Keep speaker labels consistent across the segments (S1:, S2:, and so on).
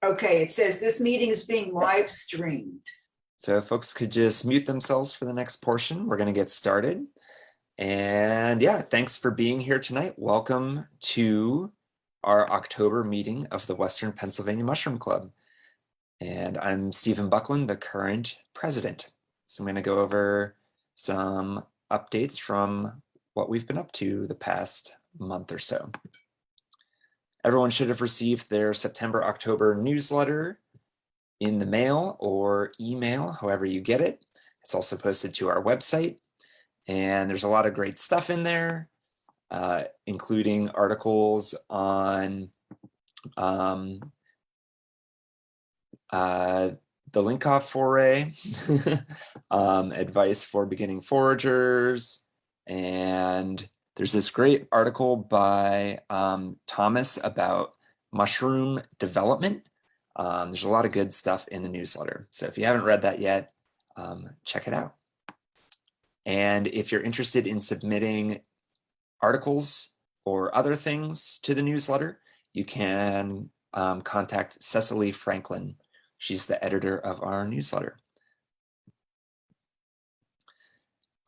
S1: Okay, it says this meeting is being live streamed.
S2: So if folks could just mute themselves for the next portion, we're going to get started. And yeah, thanks for being here tonight. Welcome to our October meeting of the Western Pennsylvania Mushroom Club. And I'm Stephen Buckland, the current president. So I'm going to go over some updates from what we've been up to the past month or so. Everyone should have received their September-October newsletter in the mail or email, however you get it. It's also posted to our website, and there's a lot of great stuff in there, including articles on the Linkoff foray, advice for beginning foragers, and there's this great article by Thomas about mushroom development. There's a lot of good stuff in the newsletter. So if you haven't read that yet, check it out. And if you're interested in submitting articles or other things to the newsletter, you can contact Cecily Franklin. She's the editor of our newsletter.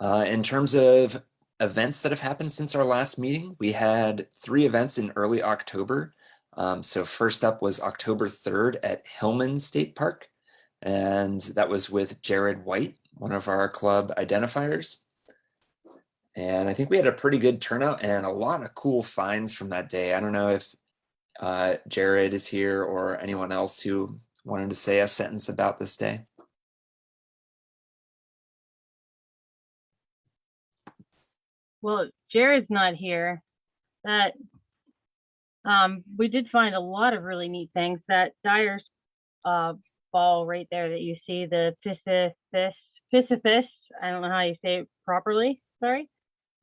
S2: In terms of events that have happened since our last meeting, we had 3 events in early October. So first up was October 3rd at Hillman State Park, and that was with Jared White, one of our club identifiers. And I think we had a pretty good turnout and a lot of cool finds from that day. I don't know if Jared is here or anyone else who wanted to say a sentence about this day.
S3: Well, Jared's not here. That we did find a lot of really neat things. That Dyer's ball right there that you see, the Pisiphis, I don't know how you say it properly, sorry.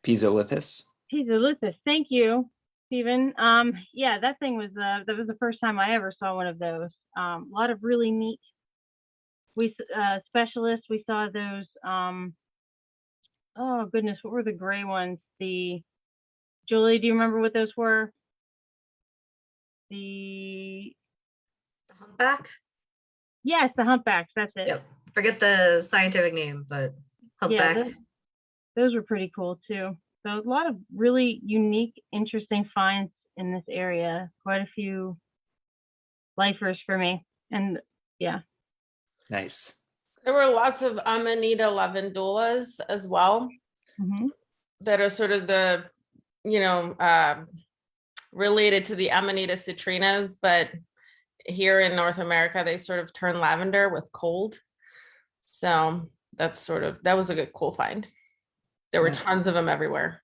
S2: Pisolithus.
S3: Pisolithus, thank you, Stephen. Yeah, that thing was, that was the first time I ever saw one of those. A lot of really neat specialists. We saw those, oh goodness, what were the gray ones? Julie, do you remember what those were? The
S4: humpback?
S3: Yes, the humpbacks, that's it.
S4: Yep. Forget the scientific name, but humpback.
S3: Yeah, those were pretty cool too. So a lot of really unique, interesting finds in this area. Quite a few lifers for me. And yeah.
S2: Nice.
S5: There were lots of Amanita lavendulas as well, that are sort of the, related to the Amanita citrinas, but here in North America, they sort of turn lavender with cold. So that was a good, cool find. There were tons of them everywhere.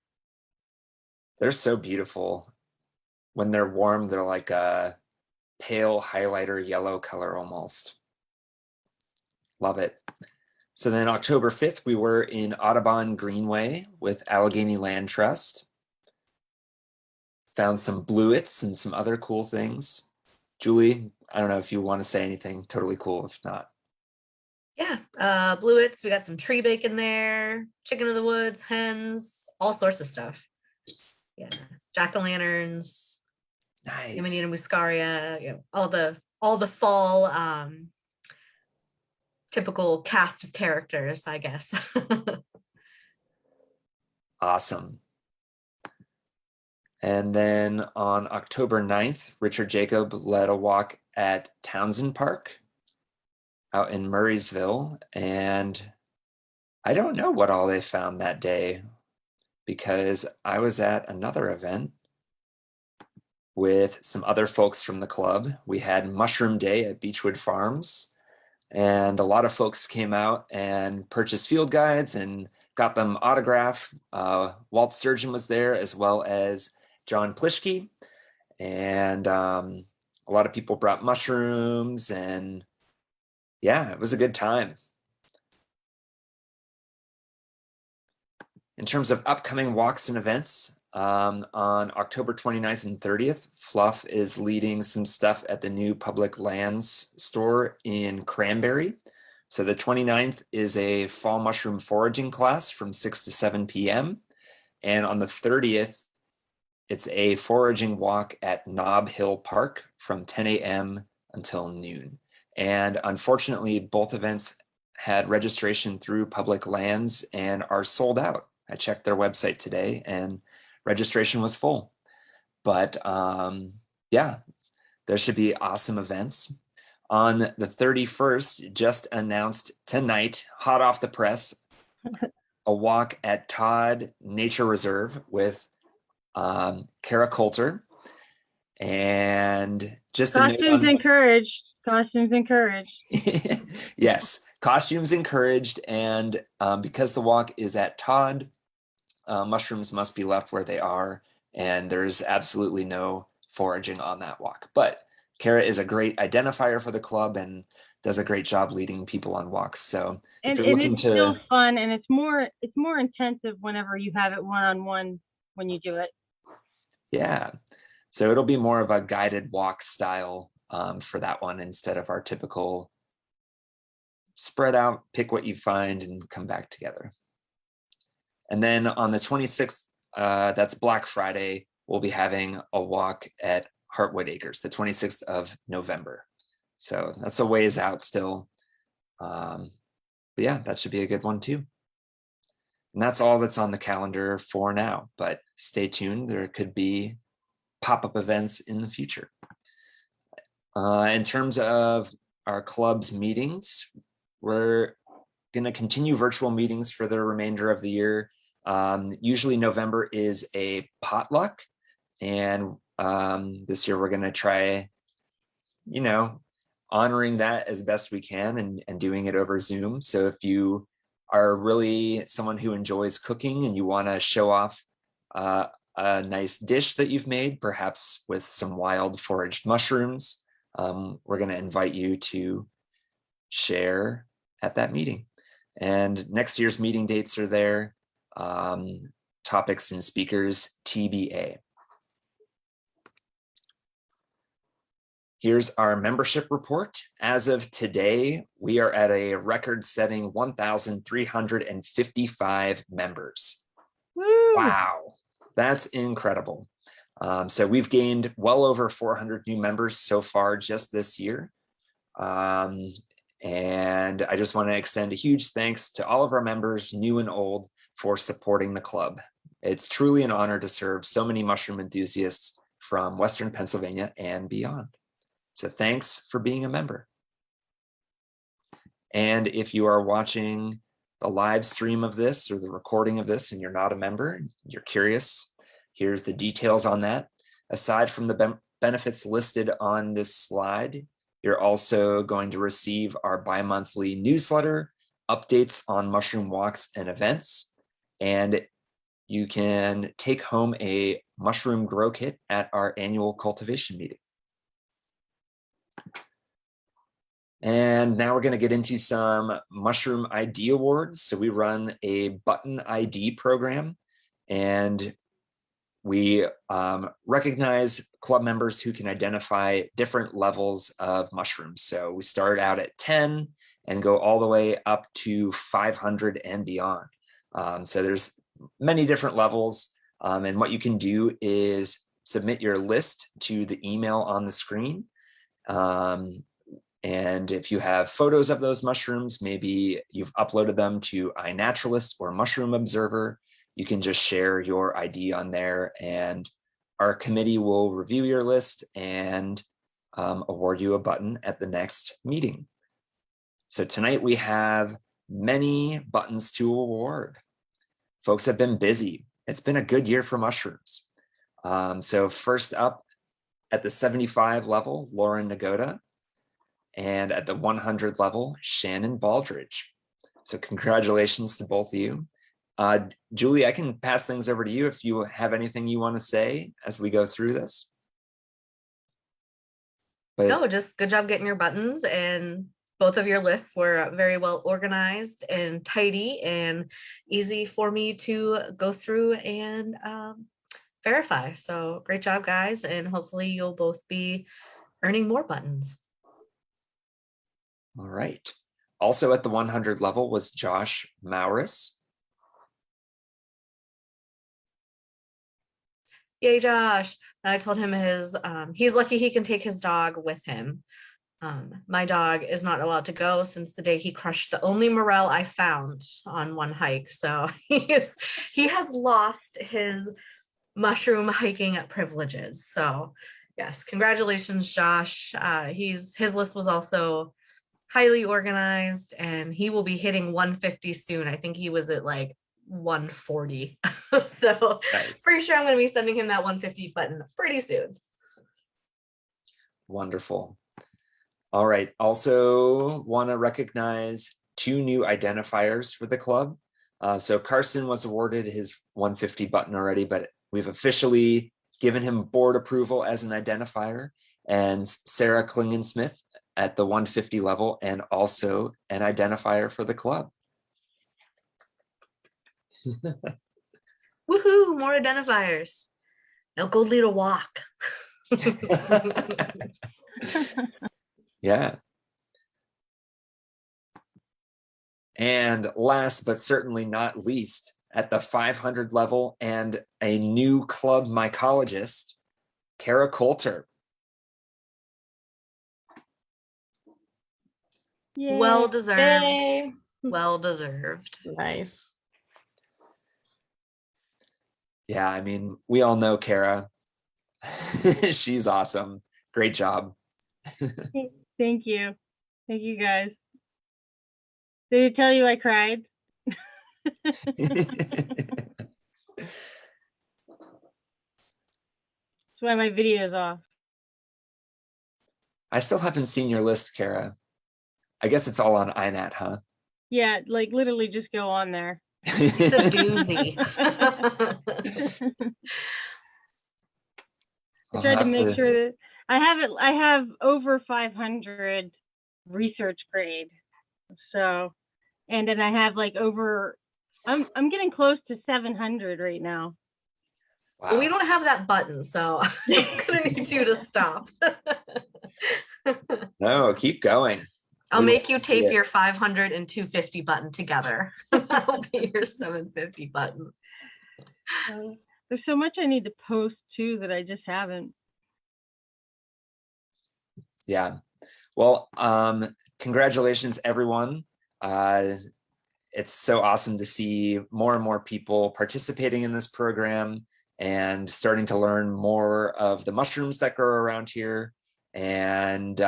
S2: They're so beautiful. When they're warm, they're like a pale highlighter yellow color almost. Love it. So then October 5th, we were in Audubon Greenway with Allegheny Land Trust. Found some bluets and some other cool things. Julie, I don't know if you want to say anything. Totally cool if not.
S4: Yeah, bluets. We got some tree bacon there, chicken of the woods, hens, all sorts of stuff. Yeah, jack-o'-lanterns,
S2: nice.
S4: Amanita muscaria, all the fall typical cast of characters, I guess.
S2: Awesome. And then on October 9th, Richard Jacob led a walk at Townsend Park out in Murraysville. And I don't know what all they found that day because I was at another event with some other folks from the club. We had Mushroom Day at Beechwood Farms, and a lot of folks came out and purchased field guides and got them autographed. Walt Sturgeon was there, as well as John Plischke, and a lot of people brought mushrooms, and yeah, it was a good time. In terms of upcoming walks and events, on October 29th and 30th, Fluff is leading some stuff at the new Public Lands store in Cranberry. So the 29th is a fall mushroom foraging class from 6 to 7 p.m. And on the 30th, it's a foraging walk at Nob Hill Park from 10 a.m. until noon. And unfortunately, both events had registration through public lands and are sold out. I checked their website today and registration was full. But yeah, there should be awesome events. On the 31st, just announced tonight, hot off the press, a walk at Todd Nature Reserve with Kara Coulter. And just a note
S3: Costumes
S2: on-
S3: encouraged. Costumes encouraged.
S2: yes, costumes encouraged. And because the walk is at Todd, mushrooms must be left where they are. And there's absolutely no foraging on that walk. But Kara is a great identifier for the club and does a great job leading people on walks. So if you're looking
S3: it's
S2: to,
S3: still fun, and it's more intensive whenever you have it one-on-one when you do it.
S2: yeah. So it'll be more of a guided walk style for that one instead of our typical spread out, pick what you find and come back together. And then on the 26th, that's Black Friday, we'll be having a walk at Heartwood Acres, the 26th of November. So that's a ways out still. But yeah, that should be a good one too. And that's all that's on the calendar for now, but stay tuned. There could be pop-up events in the future. In terms of our club's meetings, we're going to continue virtual meetings for the remainder of the year. Usually November is a potluck, and this year we're going to try, honoring that as best we can and doing it over Zoom. So if you are really someone who enjoys cooking and you want to show off a nice dish that you've made, perhaps with some wild foraged mushrooms, we're going to invite you to share at that meeting. And next year's meeting dates are there. Topics and speakers TBA. Here's our membership report. As of today, we are at a record-setting 1,355 members.
S3: Woo!
S2: Wow, that's incredible. So we've gained well over 400 new members so far just this year. And I just want to extend a huge thanks to all of our members, new and old, for supporting the club. It's truly an honor to serve so many mushroom enthusiasts from Western Pennsylvania and beyond. So thanks for being a member. And if you are watching the live stream of this or the recording of this and you're not a member, you're curious, here's the details on that. Aside from the benefits listed on this slide, you're also going to receive our bi-monthly newsletter, updates on mushroom walks and events, and you can take home a mushroom grow kit at our annual cultivation meeting. And now we're going to get into some mushroom ID awards. So we run a button ID program, and we recognize club members who can identify different levels of mushrooms. So we start out at 10 and go all the way up to 500 and beyond. So there's many different levels. And what you can do is submit your list to the email on the screen. And if you have photos of those mushrooms, maybe you've uploaded them to iNaturalist or Mushroom Observer, you can just share your ID on there and our committee will review your list and award you a button at the next meeting. So tonight we have many buttons to award. Folks have been busy. It's been a good year for mushrooms. So first up at the 75 level, Lauren Nagoda. And at the 100 level, Shannon Baldridge. So congratulations to both of you. Julie, I can pass things over to you if you have anything you want to say as we go through this. But
S4: No, just good job getting your buttons, and both of your lists were very well organized and tidy and easy for me to go through and verify. So great job, guys, and hopefully you'll both be earning more buttons.
S2: all right. Also at the 100 level was Josh Maurus.
S4: Yay, Josh. And I told him he's lucky he can take his dog with him. My dog is not allowed to go since the day he crushed the only morel I found on one hike. So he has lost his mushroom hiking privileges. So yes, congratulations, Josh. His list was also highly organized, and he will be hitting 150 soon. I think he was at like 140. So
S2: Nice.
S4: pretty sure I'm going to be sending him that 150 button pretty soon.
S2: Wonderful. All right. Also want to recognize 2 new identifiers for the club. So Carson was awarded his 150 button already, but we've officially given him board approval as an identifier, and Sarah Klingensmith at the 150 level, and also an identifier for the club.
S4: Woohoo, more identifiers. Now go lead a walk.
S2: Yeah. And last but certainly not least, at the 500 level and a new club mycologist, Kara Coulter.
S4: Well deserved.
S3: Yay.
S4: Well deserved.
S5: Nice.
S2: Yeah, I mean, we all know Kara. She's awesome. Great job.
S3: Thank you. Thank you guys. Did I tell you I cried? That's why my video is off.
S2: I still haven't seen your list, Kara. I guess it's all on INAT, huh?
S3: Yeah, like literally just go on there.
S4: It's a doozy.
S3: I tried to make sure that I have over 500 research grade. So, and then I have like over, I'm getting close to 700 right now.
S2: Wow.
S4: We don't have that button, so I'm gonna need you to stop.
S2: No, keep going.
S4: I'll
S2: We
S4: make
S2: love
S4: you
S2: to see
S4: tape
S2: it.
S4: your 500 and 250 button together. That'll be your 750 button.
S3: There's so much I need to post too that I just haven't.
S2: Yeah. Well, congratulations, everyone. It's so awesome to see more and more people participating in this program and starting to learn more of the mushrooms that grow around here. And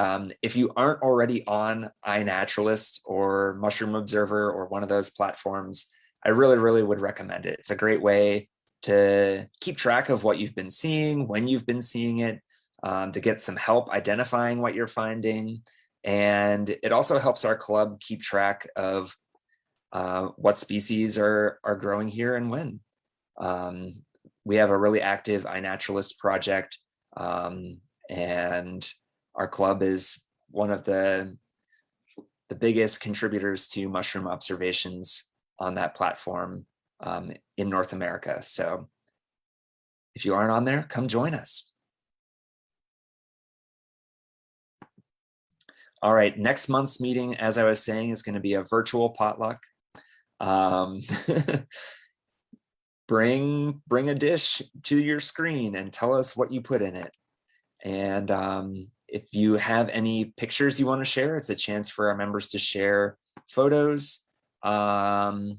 S2: if you aren't already on iNaturalist or Mushroom Observer or one of those platforms, I really, really would recommend it. It's a great way to keep track of what you've been seeing, when you've been seeing it, to get some help identifying what you're finding. And it also helps our club keep track of what species are growing here and when. We have a really active iNaturalist project, and our club is one of the biggest contributors to mushroom observations on that platform in North America. So if you aren't on there, come join us. All right, next month's meeting, as I was saying, is going to be a virtual potluck. Bring a dish to your screen and tell us what you put in it. And if you have any pictures you want to share, it's a chance for our members to share photos. I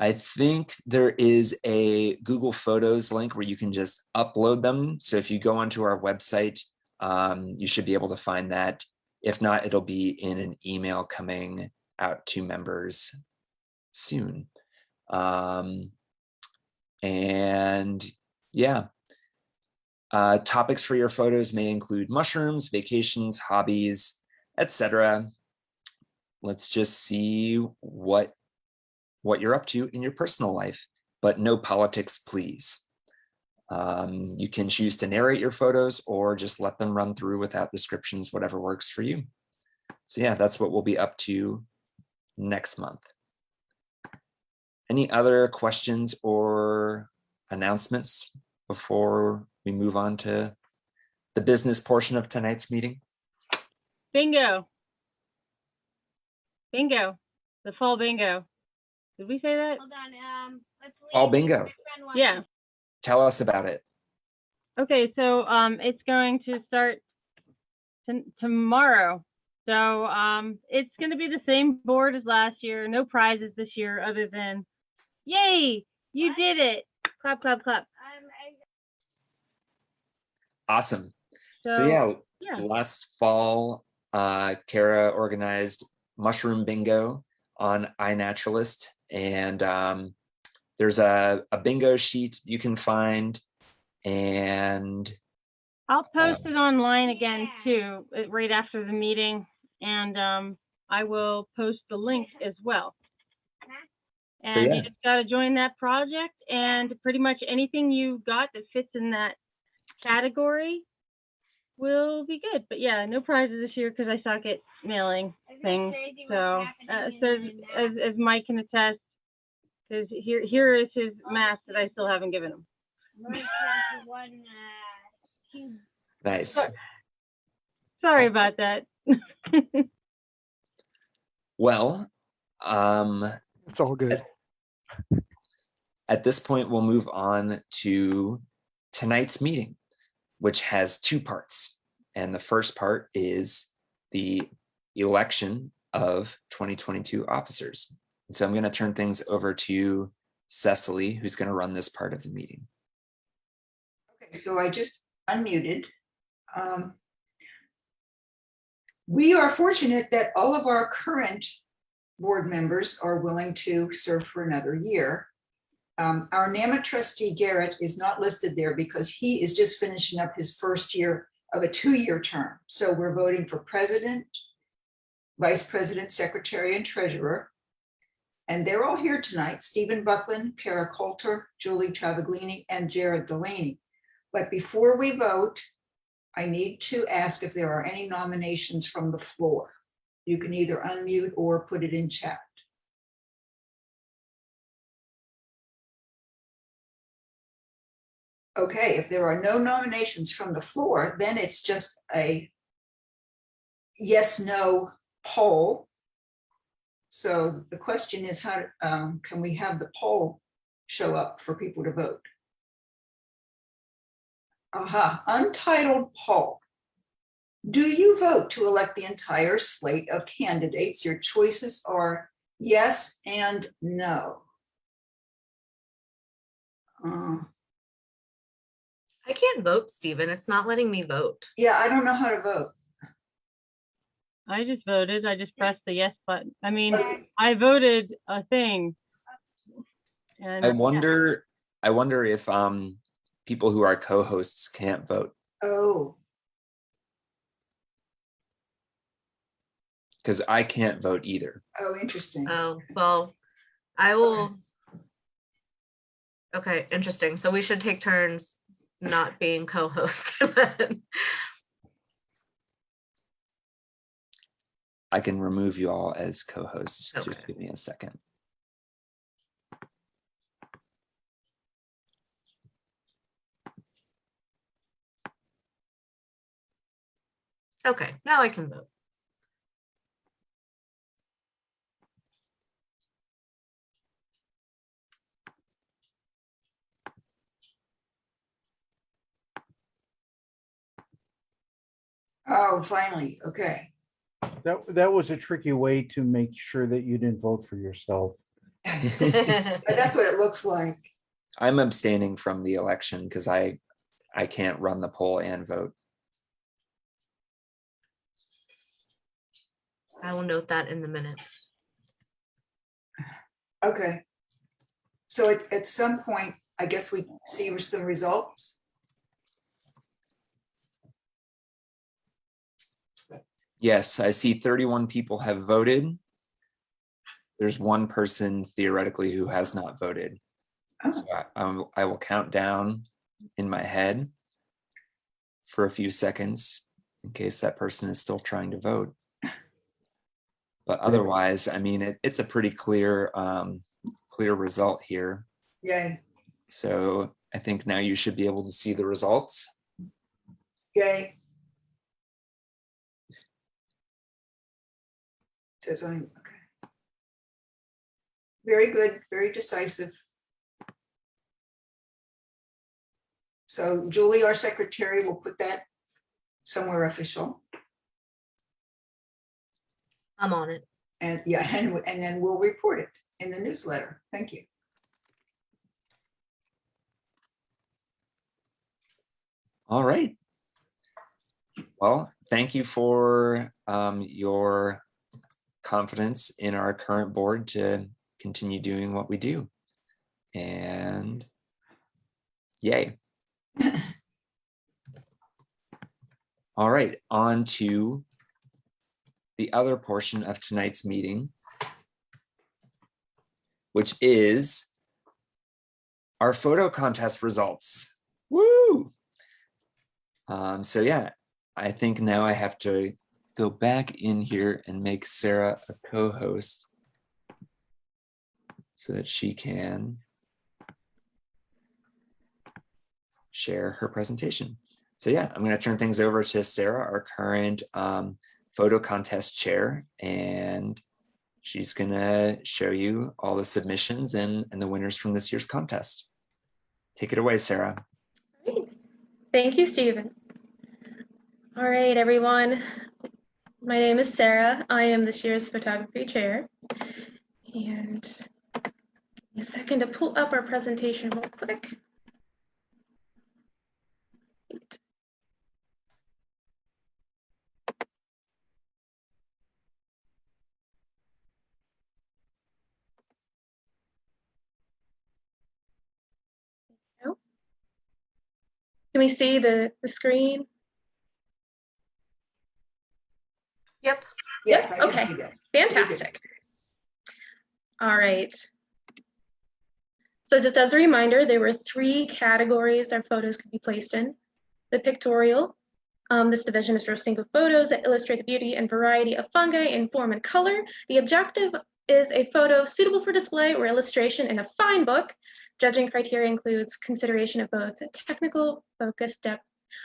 S2: think there is a Google Photos link where you can just upload them. So if you go onto our website, you should be able to find that. If not, it'll be in an email coming out to members soon. And yeah, topics for your photos may include mushrooms, vacations, hobbies, etc. Let's just see what you're up to in your personal life, but no politics, please. You can choose to narrate your photos or just let them run through without descriptions, whatever works for you. So yeah, that's what we'll be up to next month. Any other questions or announcements before we move on to the business portion of tonight's meeting?
S3: Bingo. Bingo. The fall bingo. Did we say that?
S6: Hold on.
S2: Fall bingo.
S3: Yeah.
S2: Tell us about it.
S3: Okay, so it's going to start tomorrow. So it's going to be the same board as last year. No prizes this year other than, yay, you did it. Clap, clap, clap.
S2: Awesome. So
S3: So,
S2: yeah,
S3: yeah.
S2: last fall, Kara organized mushroom bingo on iNaturalist, and there's a bingo sheet you can find, and
S3: I'll post it online again too, right after the meeting, and I will post the link as well.
S2: So,
S3: And
S2: yeah.
S3: you just got to join that project, and pretty much anything you got that fits in that category will be good. But yeah, no prizes this year because I suck at mailing things. So, as Mike can attest, because here is his mask that I still haven't given him.
S2: nice.
S3: Sorry about that.
S2: Well,
S6: It's all good.
S2: at this point, we'll move on to tonight's meeting, which has two parts. And the first part is the election of 2022 officers. And so I'm going to turn things over to Cecily, who's going to run this part of the meeting.
S1: Okay, so I just unmuted. We are fortunate that all of our current board members are willing to serve for another year. Our NAMA trustee Garrett is not listed there because he is just finishing up his first year of a 2-year term. So we're voting for president, vice president, secretary, and treasurer. And they're all here tonight: Stephen Buckland, Kara Coulter, Julie Travaglini, and Jared Delaney. But before we vote, I need to ask if there are any nominations from the floor. You can either unmute or put it in chat. Okay, if there are no nominations from the floor, then it's just a yes/no poll. So the question is, how can we have the poll show up for people to vote? Aha, untitled poll. Do you vote to elect the entire slate of candidates? Your choices are yes and no.
S4: I can't vote, Stephen. It's not letting me vote.
S1: Yeah, I don't know how to vote.
S3: I just voted. I just pressed the yes button. I mean,
S1: Okay.
S3: I voted a thing. And
S2: I wonder if people who are co-hosts can't vote,
S1: Oh,
S2: because I can't vote either.
S1: oh, interesting.
S4: Oh, well, I will. Okay, interesting. So we should take turns not being co-host.
S2: I can remove you all as co-hosts. Just
S4: Okay.
S2: give me a second.
S4: Okay, now I can vote.
S1: Oh, finally, okay.
S6: That was a tricky way to make sure that you didn't vote for yourself.
S1: That's what it looks like.
S2: I'm abstaining from the election because I can't run the poll and vote.
S4: I will note that in the minutes.
S1: Okay. So at some point, I guess we see some results.
S2: Yes, I see 31 people have voted. There's one person theoretically who has not voted.
S1: Oh.
S2: So I will count down in my head for a few seconds in case that person is still trying to vote. But otherwise, I mean, it's a pretty clear result here.
S1: Yay,
S2: So I think now you should be able to see the results.
S1: yay. It says I'm okay. Very good, very decisive. So Julie, our secretary, will put that somewhere official.
S4: I'm on it.
S1: And yeah, and then we'll report it in the newsletter. Thank you.
S2: All right. Well, thank you for your confidence in our current board to continue doing what we do. And yay. All right, on to the other portion of tonight's meeting, which is our photo contest results. Woo! So yeah, I think now I have to go back in here and make Sarah a co-host so that she can share her presentation. So yeah, I'm going to turn things over to Sarah, our current photo contest chair, and she's going to show you all the submissions and the winners from this year's contest. Take it away, Sarah.
S7: Great. Thank you, Stephen. All right, everyone. My name is Sarah. I am this year's photography chair. And give me a second to pull up our presentation real quick. Can we see the screen?
S4: Yep.
S1: Yes, I can
S7: Okay.
S1: see that.
S7: Fantastic. All right. So just as a reminder, there were 3 categories our photos could be placed in. The pictorial. This division is for single photos that illustrate the beauty and variety of fungi in form and color. The objective is a photo suitable for display or illustration in a fine book. Judging criteria includes consideration of both technical focus, depth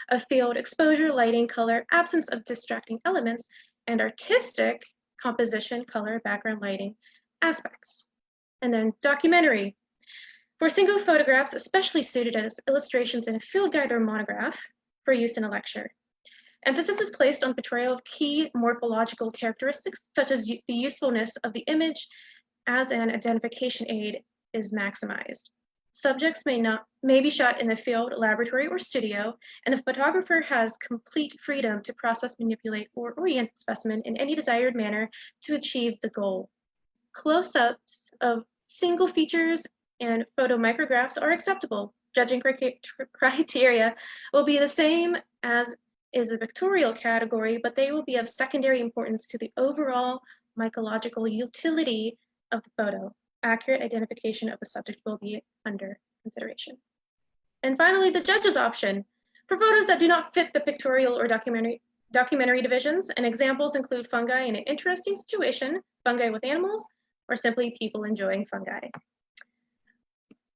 S7: of field, exposure, lighting, color, absence of distracting elements, and artistic composition, color, background lighting aspects. And then documentary. For single photographs, especially suited as illustrations in a field guide or monograph for use in a lecture. Emphasis is placed on portrayal of key morphological characteristics, such as the usefulness of the image as an identification aid is maximized. Subjects may be shot in the field, laboratory, or studio, and the photographer has complete freedom to process, manipulate, or orient the specimen in any desired manner to achieve the goal. Close-ups of single features and photo micrographs are acceptable. Judging criteria will be the same as is the pictorial category, but they will be of secondary importance to the overall mycological utility of the photo. Accurate identification of the subject will be under consideration. And finally, the judge's option. For photos that do not fit the pictorial or documentary divisions, and examples include fungi in an interesting situation, fungi with animals, or simply people enjoying fungi.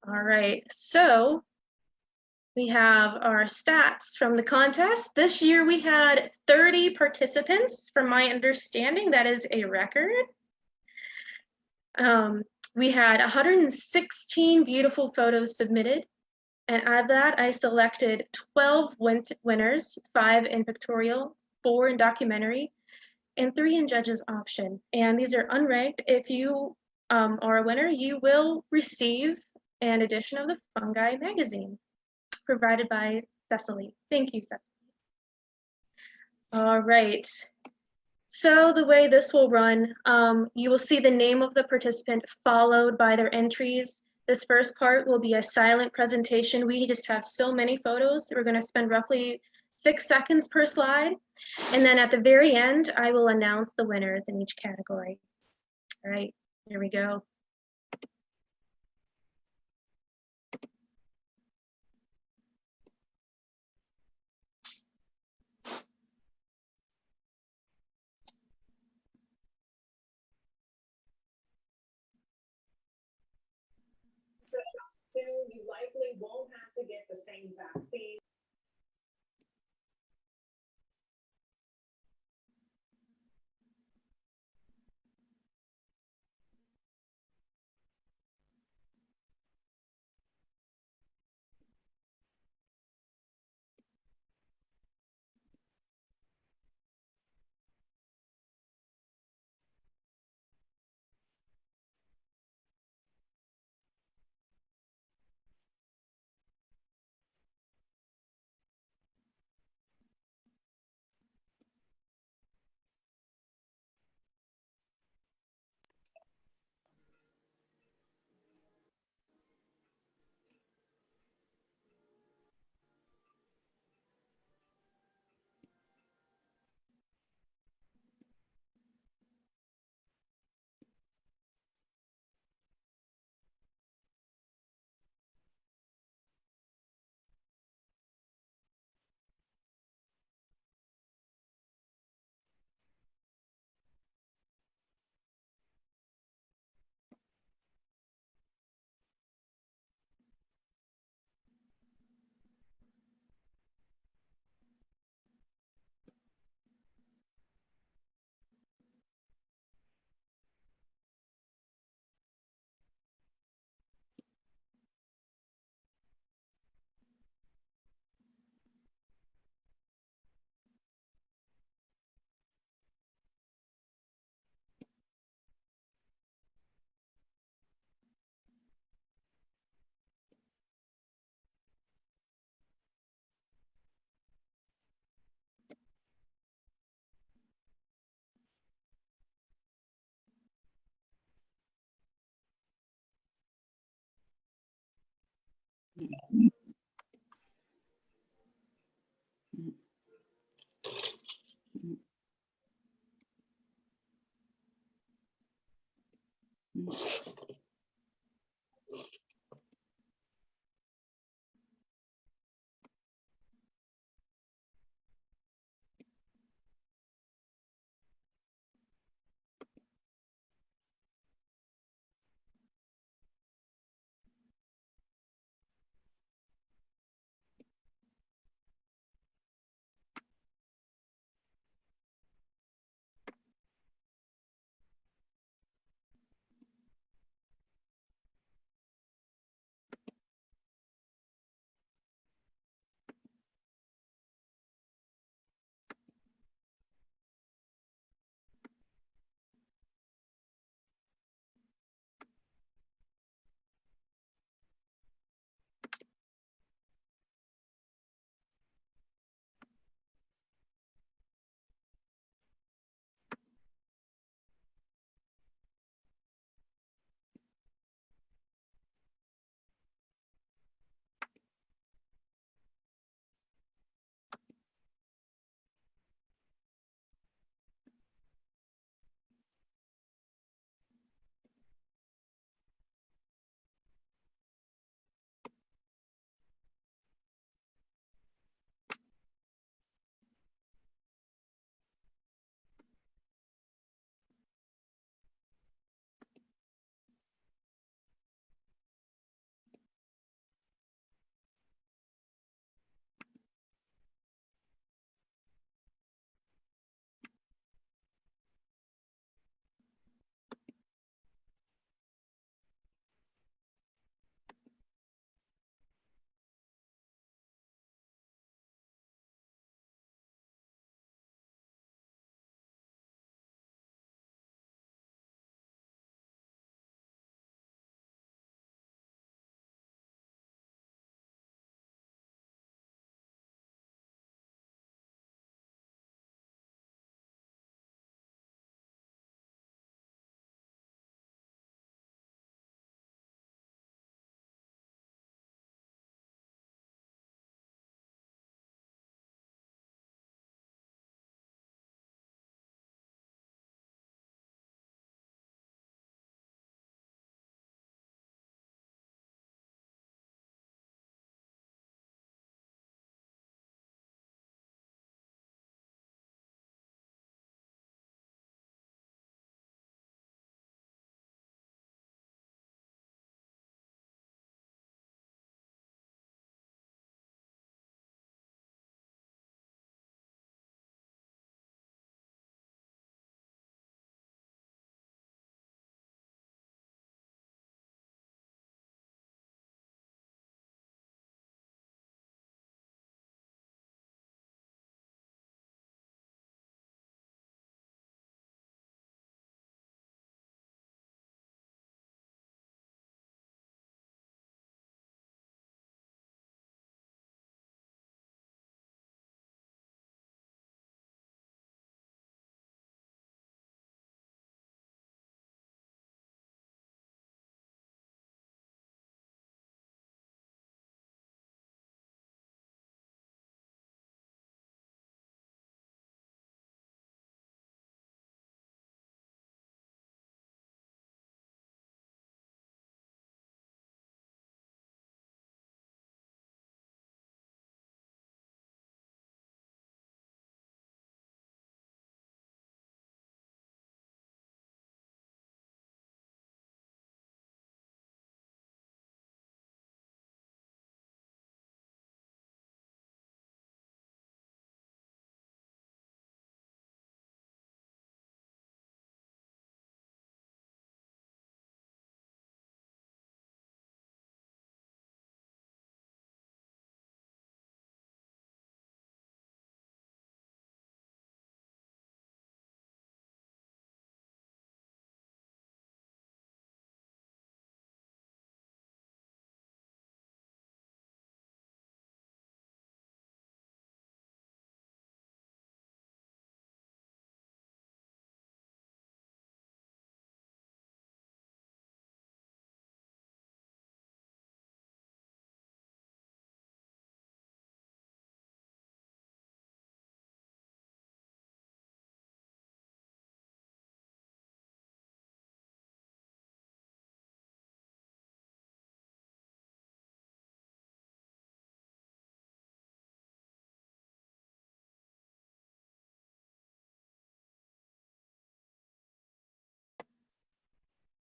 S7: All right, so we have our stats from the contest. This year we had 30 participants. From my understanding, that is a record. We had 116 beautiful photos submitted. And out of that, I selected 12 winners, 5 in pictorial, 4 in documentary, and 3 in judge's option. And these are unranked. If you are a winner, you will receive an edition of the Fungi magazine provided by Cecily. Thank you, Cecily. All right. So the way this will run, you will see the name of the participant followed by their entries. This first part will be a silent presentation. We just have so many photos. We're going to spend roughly 6 seconds per slide. And then at the very end, I will announce the winners in each category. All right, here we go.
S8: Soon, you likely won't have to get the same vaccine.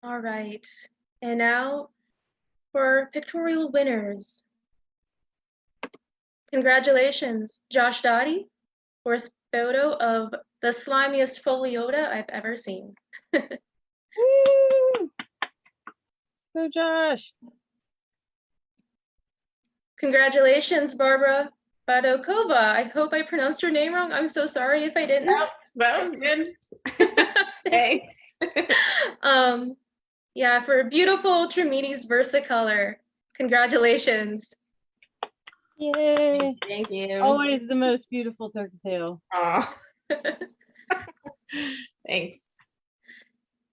S7: All right. And now for Pictorial Winners. Congratulations, Josh Dottie, for his photo of the slimiest Foliota I've ever seen.
S3: Woo! Go Josh.
S7: Congratulations, Barbara Badokova. I hope I pronounced your name wrong. I'm so sorry if I didn't.
S5: That was good. Thanks.
S7: Yeah, for beautiful Trimides Versacolor. Congratulations.
S3: Yay.
S5: Thank you.
S3: Always the most beautiful turkey tail.
S5: Aw. Thanks.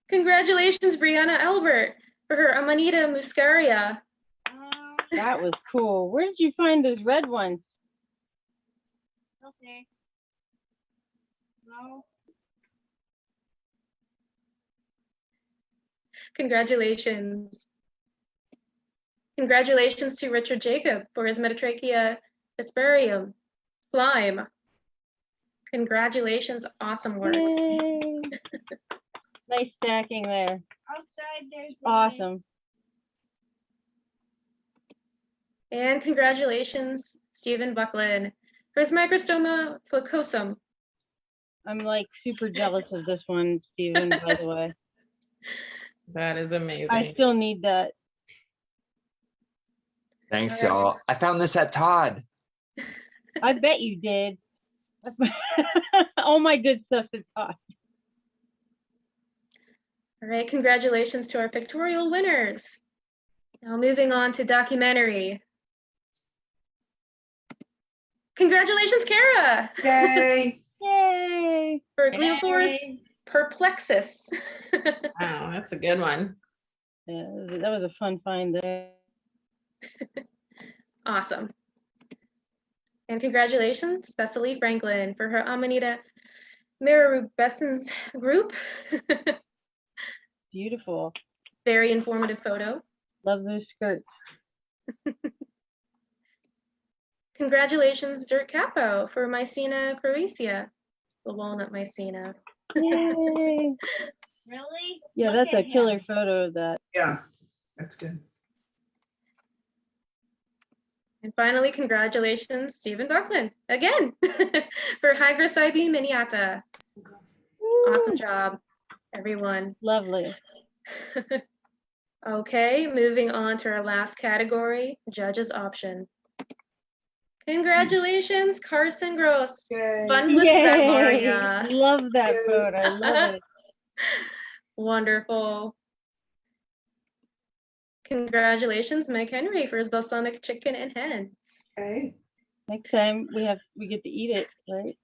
S7: Congratulations, Brianna Albert, for her Amanita muscaria.
S3: That was cool. Where did you find those red ones? Okay. No.
S7: Congratulations. Congratulations to Richard Jacob for his Metatrachea asperium slime. Congratulations, awesome work.
S3: Yay. Nice stacking there.
S8: Outside, there's
S3: Awesome.
S7: And congratulations, Stephen Buckland, for his Microstoma flocosum.
S3: I'm like super jealous of this one, Steven, by the way.
S5: That is amazing.
S3: I still need that.
S2: Thanks, y'all. I found this at Todd.
S3: I bet you did. All my good stuff is Todd.
S7: All right, congratulations to our pictorial winners. Now moving on to documentary. Congratulations, Kara,
S1: Yay.
S3: Yay.
S7: for Gliophorus perplexus.
S5: Wow, that's a good one.
S3: Yeah, that was a fun find there.
S7: Awesome. And congratulations, Cecily Franklin, for her Amanita mararubescens group.
S3: Beautiful.
S7: Very informative photo.
S3: Love those skirts.
S7: Congratulations, Dirk Capo, for Mycena croatia, the walnut Mycena.
S3: Yay.
S8: Really?
S3: Yeah,
S8: Look
S3: that's a
S8: at him.
S3: killer photo of that.
S1: Yeah, that's good.
S7: And finally, congratulations, Stephen Buckland, again, for Hygrocybe miniata. Awesome job, everyone.
S3: Lovely.
S7: Okay, moving on to our last category, judge's option. Congratulations, Carson Gross.
S1: Yay.
S7: Fun with
S3: Yay.
S7: Zagoria.
S3: Love that photo. Love it.
S7: Wonderful. Congratulations, Mike Henry, for his balsamic chicken and hen.
S1: Okay.
S3: Next time we get to eat it, right?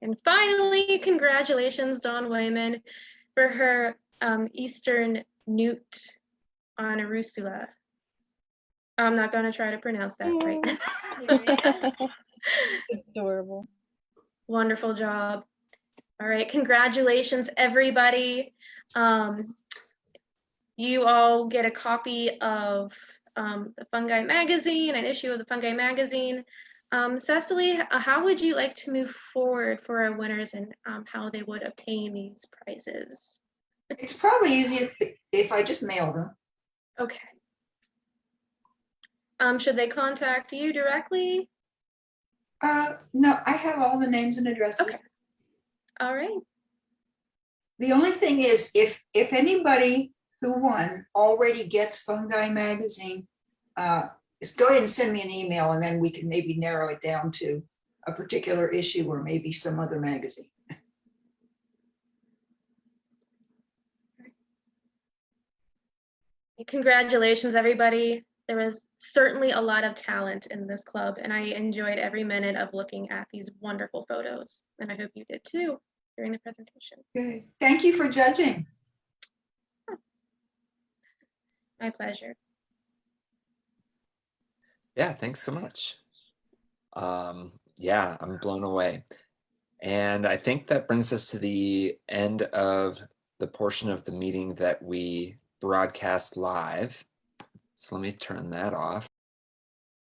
S7: And finally, congratulations, Dawn Wayman, for her Eastern newt on Arusula. I'm not going to try to pronounce that right.
S3: Adorable.
S7: Wonderful job. All right, congratulations, everybody. You all get a copy of the Fungi Magazine, an issue of the Fungi Magazine. Cecily, how would you like to move forward for our winners and how they would obtain these prizes?
S1: It's probably easier if I just mail them.
S7: Okay. Should they contact you directly?
S1: No, I have all the names and addresses.
S7: Okay. All right.
S1: The only thing is, if anybody who won already gets Fungi Magazine, just go ahead and send me an email, and then we can maybe narrow it down to a particular issue or maybe some other magazine.
S7: Congratulations, everybody. There was certainly a lot of talent in this club, and I enjoyed every minute of looking at these wonderful photos. And I hope you did too during the presentation.
S1: Okay. Thank you for judging.
S7: My pleasure.
S2: Yeah, thanks so much. Yeah, I'm blown away. And I think that brings us to the end of the portion of the meeting that we broadcast live. So let me turn that off.